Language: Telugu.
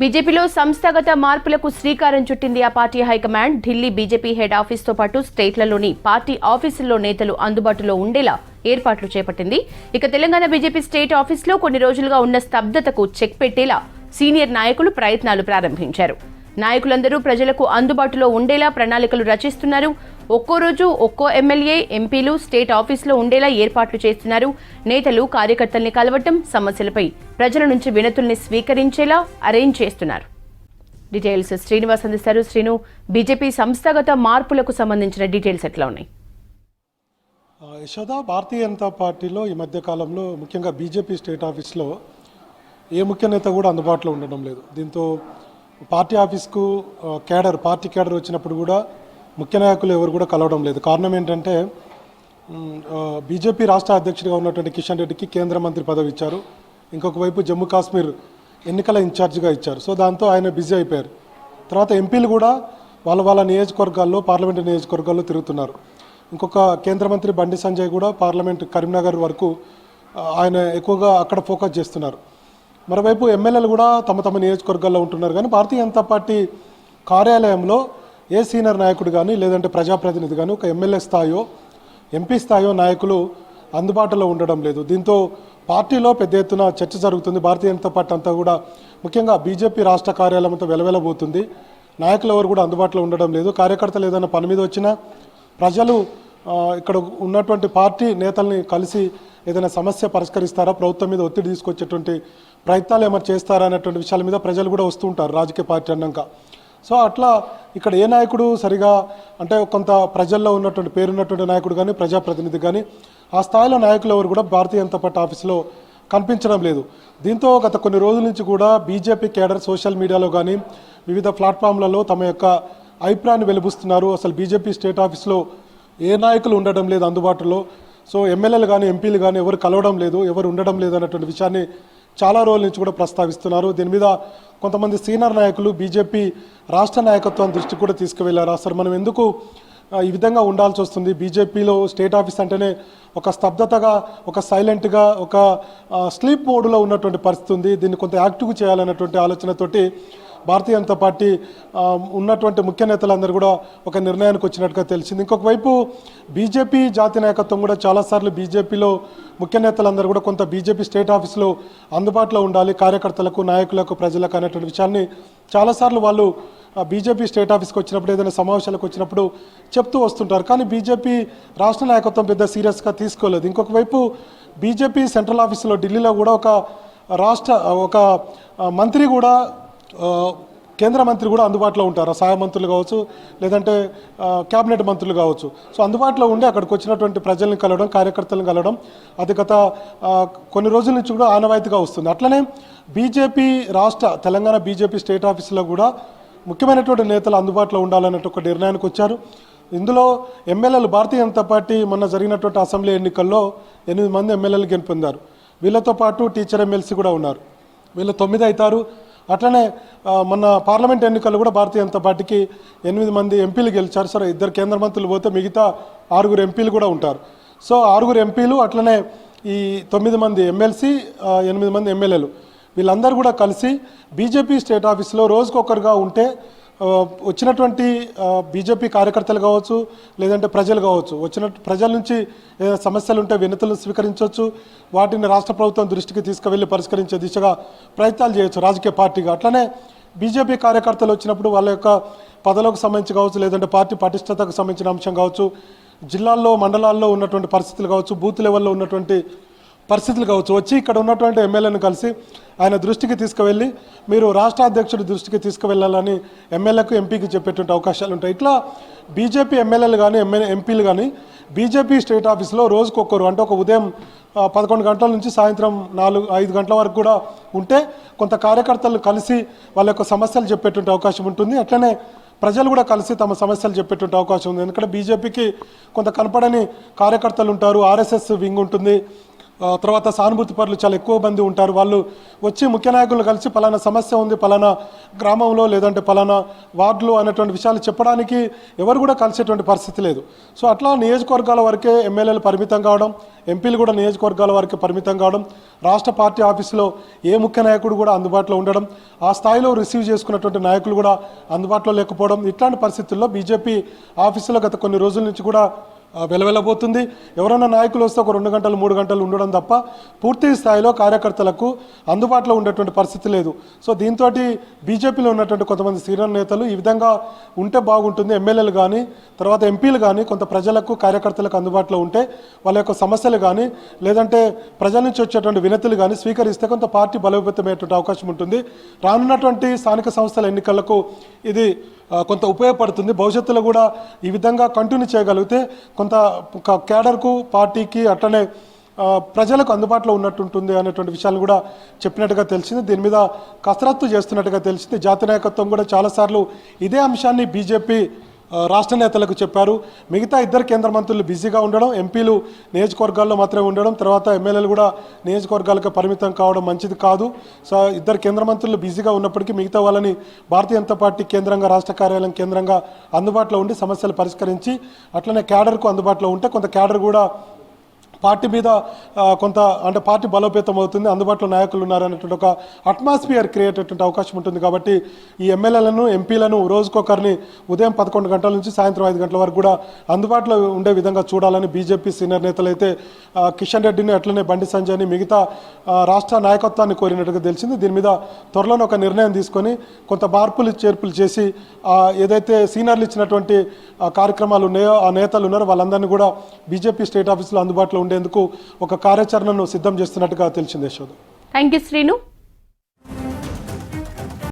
బీజేపీలో సంస్థాగత మార్పులకు శ్రీకారం చుట్టింది ఆ party high command. Delhi BJP head ఆఫీస్తో పాటు స్టేట్లలోని పార్టీ ఆఫీసుల్లో నేతలు అందుబాటులో ఉండేలా ఏర్పాట్లు చేపట్టింది. ఇక తెలంగాణ బీజేపీ స్టేట్ ఆఫీసులో కొన్ని రోజులుగా ఉన్న స్తబ్దతకు చెక్ పెట్టేలా సీనియర్ నాయకులు ప్రయత్నాలు ప్రారంభించారు. నాయకులందరూ ప్రజలకు అందుబాటులో ఉండేలా ప్రణాళికలు రచిస్తున్నారు. ఒక్కో రోజు ఒక్కో ఎమ్మెల్యే, ఎంపీలు స్టేట్ ఆఫీసులో ఉండేలా ఏర్పాట్లు చేస్తున్నారు. నేతలు కార్యకర్తల్ని కలవటం, సమస్యలపై ప్రజల నుంచి వినతుల్ని స్వీకరించేలా అరేంజ్ చేస్తున్నారు. డీటెయిల్స్ శ్రీనివాస్ అందిస్తారు. శ్రీను, బీజేపీ సంస్థాగత మార్పులకు సంబంధించిన డీటెయిల్స్ ఎట్లా ఉన్నాయి? యశోద, భారతీయ జనతా పార్టీలో ఈ మధ్య కాలంలో ముఖ్యంగా బీజేపీ స్టేట్ ఆఫీస్లో ఏ ముఖ్య నేత కూడా అందుబాటులో ఉండడం లేదు. దీంతో పార్టీ ఆఫీస్కు పార్టీ కేడర్ వచ్చినప్పుడు కూడా ముఖ్య నాయకులు ఎవరు కూడా కలవడం లేదు. కారణం ఏంటంటే బీజేపీ రాష్ట్ర అధ్యక్షుడిగా ఉన్నటువంటి కిషన్ రెడ్డికి కేంద్ర మంత్రి పదవి ఇచ్చారు. ఇంకొక వైపు జమ్మూ కాశ్మీర్ ఎన్నికల ఇన్ఛార్జిగా ఇచ్చారు. సో దాంతో ఆయన బిజీ అయిపోయారు. తర్వాత ఎంపీలు కూడా వాళ్ళ నియోజకవర్గాల్లో, పార్లమెంటు నియోజకవర్గాల్లో తిరుగుతున్నారు. ఇంకొక కేంద్ర మంత్రి బండి సంజయ్ కూడా పార్లమెంట్ కరీంనగర్ వరకు ఆయన ఎక్కువగా అక్కడ ఫోకస్ చేస్తున్నారు. మరోవైపు ఎమ్మెల్యేలు కూడా తమ నియోజకవర్గాల్లో ఉంటున్నారు. కానీ భారతీయ జనతా పార్టీ కార్యాలయంలో ఏ సీనియర్ నాయకుడు కానీ, లేదంటే ప్రజాప్రతినిధి కానీ, ఒక ఎమ్మెల్యే స్థాయో ఎంపీ స్థాయో నాయకులు అందుబాటులో ఉండడం లేదు. దీంతో పార్టీలో పెద్ద ఎత్తున చర్చ జరుగుతుంది. భారతీయ జనతా పార్టీ అంతా కూడా ముఖ్యంగా బీజేపీ రాష్ట్ర కార్యాలయం అంతా వెలవెలబోతుంది. నాయకులు ఎవరు కూడా అందుబాటులో ఉండడం లేదు. కార్యకర్తలు ఏదైనా పని మీద వచ్చినా ప్రజలు ఇక్కడ ఉన్నటువంటి పార్టీ నేతల్ని కలిసి ఏదైనా సమస్య పరిష్కరిస్తారా, ప్రభుత్వం మీద ఒత్తిడి తీసుకొచ్చేటువంటి ప్రయత్నాలు ఏమైనా చేస్తారా అనేటువంటి విషయాల మీద ప్రజలు కూడా వస్తుంటారు రాజకీయ పార్టీ అన్నాక. సో అట్లా ఇక్కడ ఏ నాయకుడు సరిగా, అంటే కొంత ప్రజల్లో ఉన్నటువంటి పేరున్నటువంటి నాయకుడు కానీ, ప్రజాప్రతినిధి కానీ, ఆ స్థాయిలో నాయకులు ఎవరు కూడా భారతీయ జనతా పార్టీ ఆఫీసులో కనిపించడం లేదు. దీంతో గత కొన్ని రోజుల నుంచి కూడా బీజేపీ కేడర్ సోషల్ మీడియాలో కానీ వివిధ ప్లాట్ఫామ్లలో తమ యొక్క అభిప్రాయాన్ని వెలుబుస్తున్నారు. అసలు బీజేపీ స్టేట్ ఆఫీస్లో ఏ నాయకులు ఉండడం లేదు అందుబాటులో. సో ఎమ్మెల్యేలు కానీ, ఎంపీలు కానీ ఎవరు కలవడం లేదు, ఎవరు ఉండడం లేదు అన్నటువంటి విషయాన్ని చాలా రోజుల నుంచి కూడా ప్రస్తావిస్తున్నారు. దీని మీద కొంతమంది సీనియర్ నాయకులు బీజేపీ రాష్ట్ర నాయకత్వం దృష్టికి కూడా తీసుకువెళ్లారు. అసలు మనం ఎందుకు ఈ విధంగా ఉండాల్సి వస్తుంది, బీజేపీలో స్టేట్ ఆఫీస్ అంటేనే ఒక స్తబ్దతగా, ఒక సైలెంట్గా, ఒక స్లీప్ మోడ్లో ఉన్నటువంటి పరిస్థితి ఉంది. దీన్ని కొంత యాక్టివ్ చేయాలన్నటువంటి ఆలోచనతోటి భారతీయ జనతా పార్టీ ఉన్నటువంటి ముఖ్య నేతలందరూ కూడా ఒక నిర్ణయానికి వచ్చినట్టుగా తెలిసింది. ఇంకొక వైపు బీజేపీ జాతీయ నాయకత్వం కూడా చాలాసార్లు బీజేపీలో ముఖ్య నేతలందరూ కూడా కొంత బీజేపీ స్టేట్ ఆఫీస్లో అందుబాటులో ఉండాలి నాయకులకు, నాయకులకు, ప్రజలకు అనేటువంటి విషయాన్ని చాలాసార్లు వాళ్ళు బీజేపీ స్టేట్ ఆఫీస్కి వచ్చినప్పుడు, ఏదైనా సమావేశాలకు వచ్చినప్పుడు చెప్తూ వస్తుంటారు. కానీ బీజేపీ రాష్ట్ర నాయకత్వం పెద్ద సీరియస్గా తీసుకోలేదు. ఇంకొక వైపు బీజేపీ సెంట్రల్ ఆఫీసులో ఢిల్లీలో కూడా ఒక మంత్రి కూడా, కేంద్ర మంత్రి కూడా అందుబాటులో ఉంటారు. సహాయ మంత్రులు కావచ్చు, లేదంటే క్యాబినెట్ మంత్రులు కావచ్చు. సో అందుబాటులో ఉండి అక్కడికి వచ్చినటువంటి ప్రజల్ని కలవడం, కార్యకర్తలను కలవడం అది గత కొన్ని రోజుల నుంచి కూడా ఆనవాయితీగా వస్తుంది. అట్లనే బీజేపీ తెలంగాణ బీజేపీ స్టేట్ ఆఫీసులో కూడా ముఖ్యమైనటువంటి నేతలు అందుబాటులో ఉండాలన్నట్టు ఒక నిర్ణయానికి వచ్చారు. ఇందులో ఎమ్మెల్యేలు, భారతీయ జనతా పార్టీ మొన్న జరిగినటువంటి అసెంబ్లీ ఎన్నికల్లో 8 మంది ఎమ్మెల్యేలు గెలుపొందారు. వీళ్ళతో పాటు టీచర్ ఎమ్మెల్సీ కూడా ఉన్నారు. వీళ్ళు 9 అవుతారు. అట్లనే మొన్న పార్లమెంట్ ఎన్నికల్లో కూడా భారతీయ జనతా పార్టీకి 8 మంది ఎంపీలు గెలిచారు. సరే, 2 కేంద్ర మంత్రులు పోతే మిగతా 6 ఎంపీలు కూడా ఉంటారు. సో 6 ఎంపీలు, అట్లనే ఈ 9 మంది ఎమ్మెల్సీ, 8 మంది ఎమ్మెల్యేలు, వీళ్ళందరూ కూడా కలిసి బీజేపీ స్టేట్ ఆఫీస్లో రోజుకొకరుగా ఉంటే వచ్చినటువంటి బీజేపీ కార్యకర్తలు కావచ్చు, లేదంటే ప్రజలు కావచ్చు, ప్రజల నుంచి ఏదైనా సమస్యలు ఉంటే వినతులను స్వీకరించవచ్చు, వాటిని రాష్ట్ర ప్రభుత్వం దృష్టికి తీసుకువెళ్ళి పరిష్కరించే దిశగా ప్రయత్నాలు చేయొచ్చు రాజకీయ పార్టీగా. అట్లనే బీజేపీ కార్యకర్తలు వచ్చినప్పుడు వాళ్ళ యొక్క పదవులకు సంబంధించి కావచ్చు, లేదంటే పార్టీ పటిష్టతకు సంబంధించిన అంశం కావచ్చు, జిల్లాల్లో, మండలాల్లో ఉన్నటువంటి పరిస్థితులు కావచ్చు, బూత్ లెవెల్లో ఉన్నటువంటి పరిస్థితులు కావచ్చు, వచ్చి ఇక్కడ ఉన్నటువంటి ఎమ్మెల్యేలను కలిసి ఆయన దృష్టికి తీసుకువెళ్ళి మీరు రాష్ట్ర అధ్యక్షుడి దృష్టికి తీసుకువెళ్ళాలని ఎమ్మెల్యేకు, ఎంపీకి చెప్పేటువంటి అవకాశాలు ఉంటాయి. ఇట్లా బీజేపీ ఎమ్మెల్యేలు కానీ, ఎంపీలు కానీ బీజేపీ స్టేట్ ఆఫీస్లో రోజుకొకరు, అంటే ఒక ఉదయం 11 గంటల నుంచి సాయంత్రం 4-5 గంటల వరకు కూడా ఉంటే కొంత కార్యకర్తలు కలిసి వాళ్ళ యొక్క సమస్యలు చెప్పేటువంటి అవకాశం ఉంటుంది. అట్లనే ప్రజలు కూడా కలిసి తమ సమస్యలు చెప్పేటువంటి అవకాశం ఉంది. ఎందుకంటే బీజేపీకి కొంత కనపడని కార్యకర్తలు ఉంటారు, ఆర్ఎస్ఎస్ వింగ్ ఉంటుంది, తర్వాత సానుభూతి పరులు చాలా ఎక్కువ మంది ఉంటారు. వాళ్ళు వచ్చి ముఖ్య నాయకులను కలిసి పలానా సమస్య ఉంది, పలానా గ్రామంలో లేదంటే పలానా వార్డులో అనేటువంటి విషయాలు చెప్పడానికి ఎవరు కూడా కలిసేటువంటి పరిస్థితి లేదు. సో అట్లా నియోజకవర్గాల వరకే ఎమ్మెల్యేలు పరిమితం కావడం, ఎంపీలు కూడా నియోజకవర్గాల వరకే పరిమితం కావడం, రాష్ట్ర పార్టీ ఆఫీసులో ఏ ముఖ్య నాయకుడు కూడా అందుబాటులో ఉండడం, ఆ స్థాయిలో రిసీవ్ చేసుకున్నటువంటి నాయకులు కూడా అందుబాటులో లేకపోవడం, ఇట్లాంటి పరిస్థితుల్లో బీజేపీ ఆఫీసులో గత కొన్ని రోజుల నుంచి కూడా వెలవెలబోతుంది. ఎవరైనా నాయకులు వస్తే ఒక 2 గంటలు 3 గంటలు ఉండడం తప్ప పూర్తి స్థాయిలో కార్యకర్తలకు అందుబాటులో ఉండేటువంటి పరిస్థితి లేదు. సో దీంతో బీజేపీలో ఉన్నటువంటి కొంతమంది సీనియర్ నేతలు ఈ విధంగా ఉంటే బాగుంటుంది, ఎమ్మెల్యేలు కానీ తర్వాత ఎంపీలు కానీ కొంత ప్రజలకు కార్యకర్తలకు అందుబాటులో ఉంటే వాళ్ళ యొక్క సమస్యలు కానీ లేదంటే ప్రజల నుంచి వచ్చేటువంటి వినతులు కానీ స్వీకరిస్తే కొంత పార్టీ బలోపేతమయ్యేటువంటి అవకాశం ఉంటుంది. రానున్నటువంటి స్థానిక సంస్థల ఎన్నికలకు ఇది కొంత ఉపయోగపడుతుంది. భవిష్యత్తులో కూడా ఈ విధంగా కంటిన్యూ చేయగలిగితే కొంత క్యాడర్కు పార్టీకి అట్లనే ప్రజలకు అందుబాటులో ఉన్నట్టుంటుంది అనేటువంటి విషయాలు కూడా చెప్పినట్టుగా తెలిసింది. దీని మీద కసరత్తు చేస్తున్నట్టుగా తెలిసింది. జాతీయ నాయకత్వం కూడా చాలాసార్లు ఇదే అంశాన్ని బీజేపీ రాష్ట్ర నేతలకు చెప్పారు. మిగతా 2 కేంద్ర మంత్రులు బిజీగా ఉండడం, ఎంపీలు నియోజకవర్గాల్లో మాత్రమే ఉండడం, తర్వాత ఎమ్మెల్యేలు కూడా నియోజకవర్గాలకు పరిమితం కావడం మంచిది కాదు. సో 2 కేంద్ర మంత్రులు బిజీగా ఉన్నప్పటికీ మిగతా వాళ్ళని భారతీయ జనతా పార్టీ కేంద్రంగా, రాష్ట్ర కార్యాలయం కేంద్రంగా అందుబాటులో ఉండి సమస్యలు పరిష్కరించి అట్లనే క్యాడర్కు అందుబాటులో ఉంటే కొంత క్యాడర్ కూడా పార్టీ మీద కొంత అంటే పార్టీ బలోపేతం అవుతుంది, అందుబాటులో నాయకులు ఉన్నారనేటువంటి ఒక అట్మాస్ఫియర్ క్రియేట్ అయ్యేటువంటి అవకాశం ఉంటుంది. కాబట్టి ఈ ఎమ్మెల్యేలను, ఎంపీలను రోజుకొకరిని ఉదయం 11 గంటల నుంచి సాయంత్రం 5 గంటల వరకు కూడా అందుబాటులో ఉండే విధంగా చూడాలని బీజేపీ సీనియర్ నేతలు అయితే కిషన్ రెడ్డిని అట్లనే బండి సంజయ్ని మిగతా రాష్ట్ర నాయకత్వాన్ని కోరినట్టుగా తెలిసింది. దీని మీద త్వరలోనే ఒక నిర్ణయం తీసుకొని కొంత మార్పులు చేర్పులు చేసి ఏదైతే సీనియర్లు ఇచ్చినటువంటి కార్యక్రమాలు ఉన్నాయో ఆ నేతలు ఉన్నారో వాళ్ళందరినీ కూడా బీజేపీ స్టేట్ ఆఫీసులో అందుబాటులో ఉండేందుకు ఒక కార్యాచరణను సిద్ధం చేస్తున్నట్టుగా తెలిసింది. యశోద. Thank you Srinu.